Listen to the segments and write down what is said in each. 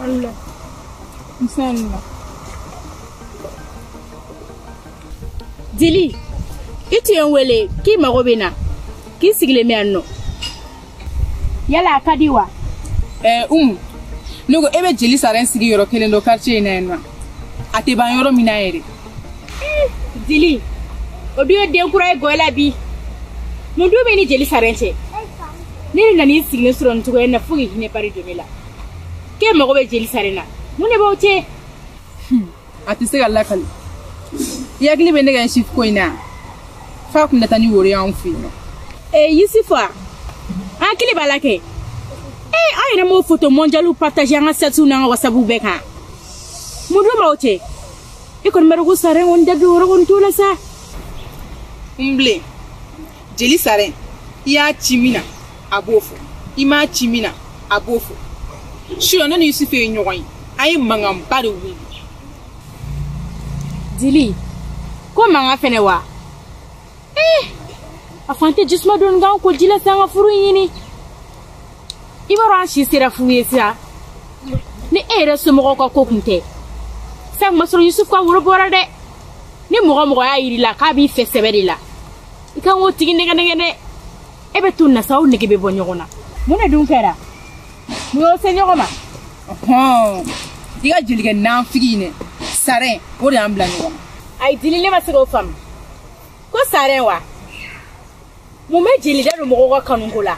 Allah. Inshallah. Dili, iti yon wele ki mago bena ki sigile me anno. Yala akadiwa. Nugo ebe jeli saren sigi yoro kelen do quartier ina enwa. Ate ban yoro mina ere. Dili, odio denkura goela bi. Mundu be ni jeli sarenche. Ni nani sigile suron tugo na fugi hine pari domela. Ke mago be jeli sarena. Mune bawche. Ate se galla kali. Yagli be nega shif ko ina. Fa kun tani wori an fi. Yusufa. Akili balake. Ayana mo photo mondial partager en statut na WhatsApp beka. Mudu bawche. Ikon marugo sare on dadu rogon tola sa. Umble. Jeli sare. Ya chimina abofo. Ima chimina abofo. Shiro na Yusufa enyoyin. Ayi mangam badu wi. Dili. Ko manga fene wa. Afante jisma don ga ko jila sanga furu yini. Ibaro shi sira fuwesa. Ni era sumo ko kunte. Sang masoro Yusuf ko wuro borade. Ni mo ya yirila ka bi fesebedila. Ika ngo tigi ne. Ebe tunna saw ne gebe bonyogona. Muna dun kera. Mu yo senyogoma. Diga jilige na figine. Sare o de ambla nyogoma. Ay dilile masego fam. Ko sare wa. Mu me jilida no mo ko kanungola.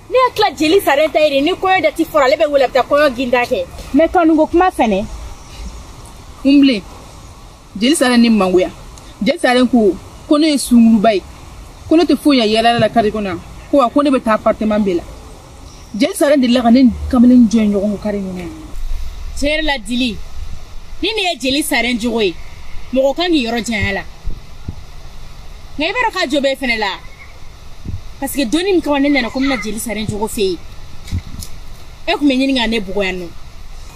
Ni akla jeli sarenta iri ni koyo dati fora lebe wala ta koyo gindake me kanungo kuma fene umble jeli saren ni manguya jeli saren ko kono esunguru bai kono te foya yela la kari kona ko ne be ta appartement bela jeli saren de la kanen kamelen jonyo ko kari ni cher la dili ni ne jeli saren jogoy mo ko kangi yoro jala ngai bero ka jobe fene la parce que doni mi kawane na ko na jeli saren jogo fe e ko menyi nga ne bugo yanno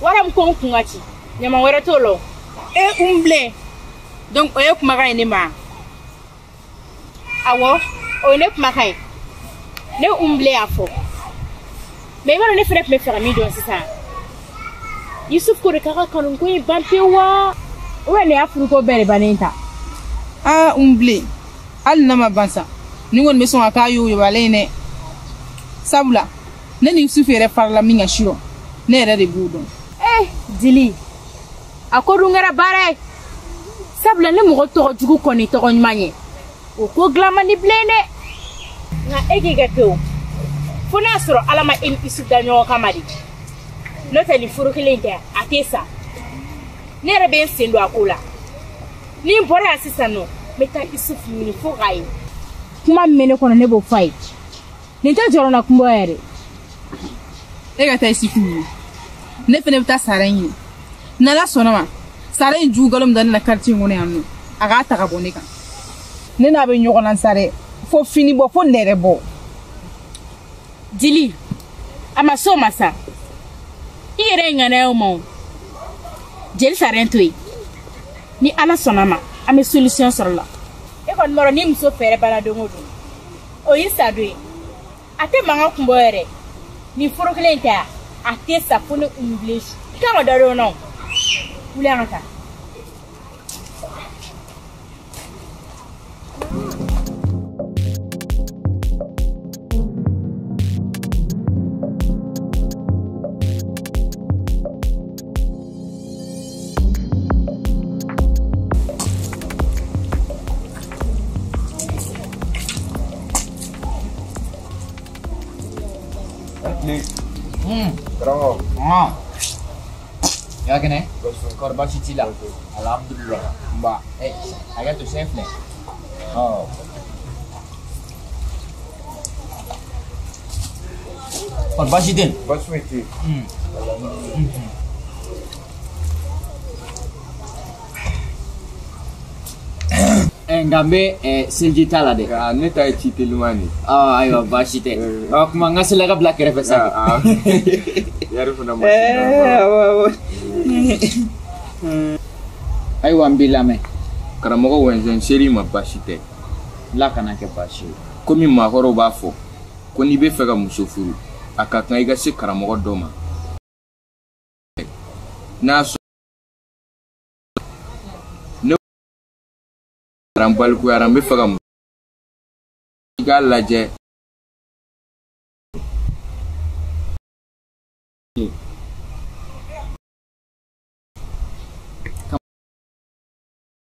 wara ko ngati nyama wara tolo umble donc oye ko maga ni ma awo o ne ko makai ne umble afo me wara ne frep me fera mi do sisa Yusuf ko rekaka kanun ko bampe wa o ne afuru ko bere banenta umble al na ma bansa ni ngon me son akayo yo balene sabula nani Yusuf ere parla minga shiro ne ere de budo dili akodu ngara bare sabula ne mo to jugu koni to nyanye o ko glama ni blene na ege gato funa soro alama en isu danyo kamadi no tani furu kilente atesa ne rebe sendo akula ni mbore asisa no meta isu funi fo gai kuma mene kono ne bo fight ni ta joro na kumbo ere ega ta isi funi ne fene ta saranyi na la sonama saran ju galom dan na quartier ngone amno aga ta ka bonika ne na be nyoko nan sare fo fini bo fo nere bo dili ama so masa ire ngana o mo jeli saren toy ni ala sonama ame solution sur la e kon moro ni mso fere bana do ngodo o yisa do ate manga kumbo ere ni foro klenta ate sa fone english ka ngodaro no ulanga Bravo. Ya kene? Korban cicilan. Alhamdulillah. Mbak, agak tu chef nih. Oh. Korban citin. Basmati. Ngambe silji tala deh. Ne ta citi lumani. Oh, ayo basite. Oh, kumanga selaga black refesa. Yaru funa mas. Ayo ambila me. Karamogo wenzen sheri ma basite. La kana ke bashi. Komi ma horo ba fo. Ko ni be fɛ ka muso furu. Aka kan I ka se karamogo dɔ ma. Naso no rambal ku yaram be fagam gal laje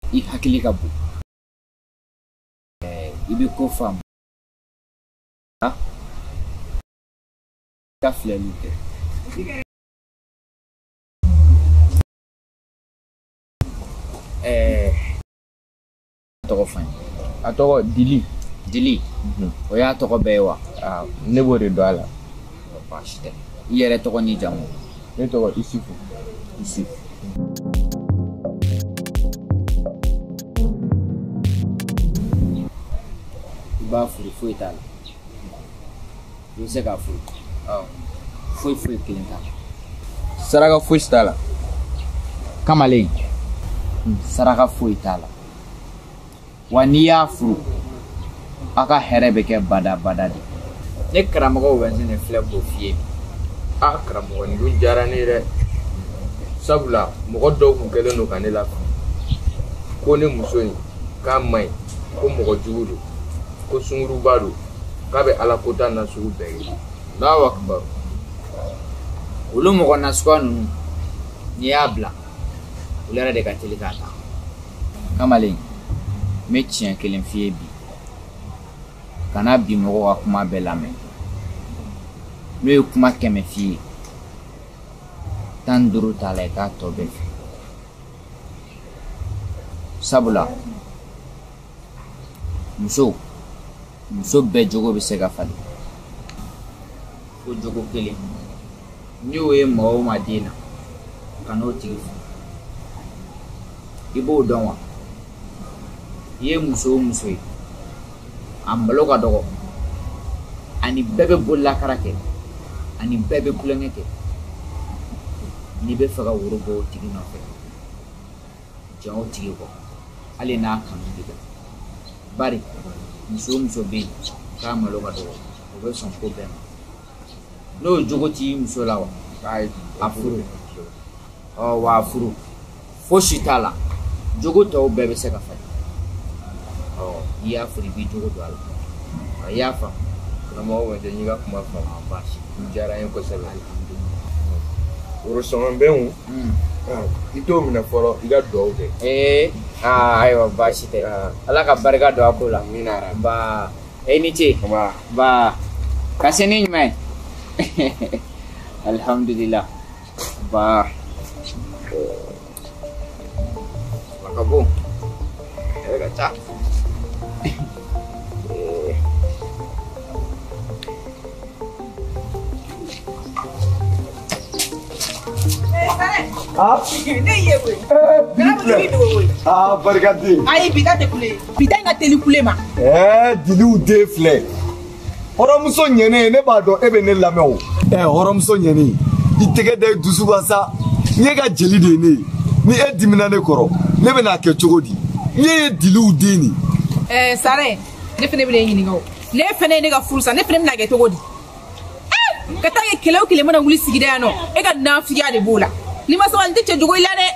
I hakili ka bu ibi ko fam ha ka flenite toko fan atoko dili o ya toko bewa ne bore do ala bashite yere toko ni jamu ne toko isifu ba furi foi tala yose ka furi foi kilenta saraka fuistala kamalen saraka foi tala waniya furu aka herebe ke bada di ne karamogo wenze ne flebo fie karamogo ni dun jara ne re sabula mogo do ku kele no kanela ko ne muso ni ka mai ko mogo jugudu ko sunguru bado ka be ala kota na sugu bege na wakbar ulu mogo na skonu ni abla ulera de ka telikata kamalen me tien kelen fie bi kana bi mogo wa kuma belame no e kuma keme fie tan duru tala ka tobe sabula muso be jogo be se ka fali ko jogo kelen ni o e mo madina kano tigi ibo donwa ye muso yi ambalo ka dogo ani bebe bolla karake ani bebe kulengeke ni be faga wurugo tigi no fe jawo tigi ko ale na kan diga bari muso be ka malo ka dogo o be son problème no jogo ti muso lawa afuru wa afuru fo shitala jogo to bebe se ka fa ya furi bi jogo do ala ya fa mo wende ni ga kuma fa bashi jara en ko sala uru son be hu ito mina foro iga do de ayo bashi te ala ka barka do akola minara ba ni ce ba kaseni nyme alhamdulillah ba makabo era ta barkati ayi bida te kule bida nga teli kule ma diliw de filɛ hɔrɔmuso ɲɛne ne b'a dɔn e bɛ ne lamɛn o hɔrɔmuso ɲɛne i tɛgɛ da i dusu kan sa ne ka jeli de ye ne ye ni e dimina ne kɔrɔ ne bɛ n'a kɛ cogo di ne ye diliw den ni sare ne fɛnɛ bɛ ne ɲininka o ne fɛnɛ ye ne ka furu sa ne fɛnɛ bɛ na kɛ cogo di ka taa kɛ kɛlɛ o kɛlɛ mana wuli sigida yan nɔ e ka nafiya de b'o la ni ma sɔn n tɛ cɛ jogo i la dɛ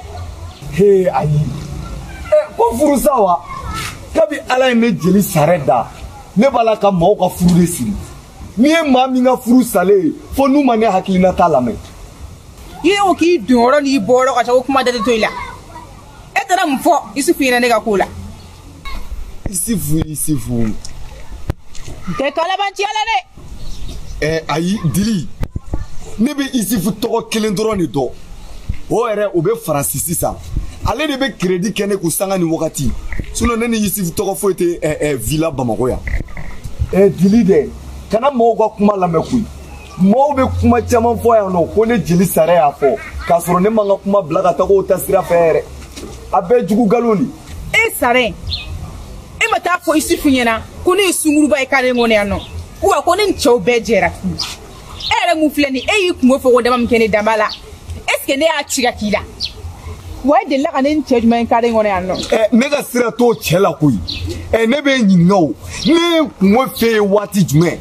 ayi ko furu sa wa kabi ala ye ne jeli sare da ne b'a la ka maaw ka furu de siri n'i ye maa min ka furu salen ye fo n'u ma ne hakilina t'a lamɛn i y'o k'i don yɔrɔ n'i bɔ yɔrɔ ka ca ko kuma da tɛ to i la e taara mun fɔ isufu ɲɛna ne ka ko la isufu n tɛ tɔ laban tiɲɛ la dɛ ayi dili ne bɛ isufu tɔgɔ kelen dɔrɔn de dɔn o yɛrɛ o bɛ faransi sisan ale de bɛ crédit kɛ ne kun sanga ni wagati sinon ne ni isufu tɔgɔ foyi tɛ villa bamakɔ yan dili dɛ kana mɔgɔw ka kuma lamɛn koyi mɔgɔw bɛ kuma caman fɔ yan nɔ ko ne jeli sara y'a fɔ k'a sɔrɔ ne man ka kuma bila ka taga o ta sira fɛ yɛrɛ a bɛɛ jugu nkalon de e sare e ma taa fɔ isufu ɲɛna ko ne ye sunguruba ye k'ale ŋɔnɔ yan nɔ wa ko ne ni cɛw bɛɛ jɛra e yɛrɛ mun filɛ nin e y'i kungo fɔ ko dama min kɛ ne danba la est ce que ne y'a ci ka k'i la wa e delila ka ne ni cɛ jumɛn ye k'ale ŋɔnɔ yan nɔ ne ka sira t'o cɛ la koyi ne bɛ ɲininka o ne ye kungo f'e ye waati jumɛn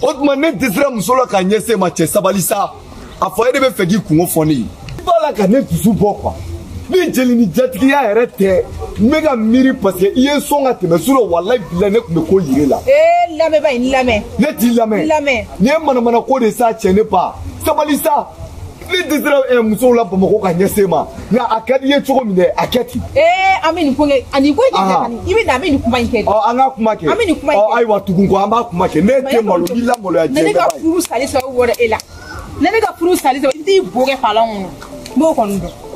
o tuma ne dɛsɛra muso la ka ɲɛsin e ma cɛ sabali sa a fɔ e de bɛ fɛ k'i kungo fɔ ne ye i b'a la la ka ne dusu bɔ quoi ni jeli ni jatigiya yɛrɛ tɛ n bɛ ka miiri parce que i ye sɔn ka tɛmɛ sur walayi bila ne tun bɛ ko yiri la. lamɛn ba in lamɛn. ne t'i lamɛn. lamɛn. nin ye manamana ko de sa cɛ ne ba sabali sa ni tɛ sera musow la Bamakɔ ka ɲɛsen ma nka a ka di i ye cogo min dɛ a kɛ ten. an bɛ nin ko kɛ ani ko in kɛ kani i bɛ na an bɛ nin kuma in kɛ. an ka kuma kɛ. an bɛ nin kuma in kɛ. ayiwa tugun ko an b'a kuma kɛ ne tɛ malo n'i lamaloya diɲɛ bɛɛ b'a ye. ne ka furu sali sababu bɔra e la ne ka furu sali sababu i t'i bo kɛ falan kɔnɔ n b'o kɔni dɔn.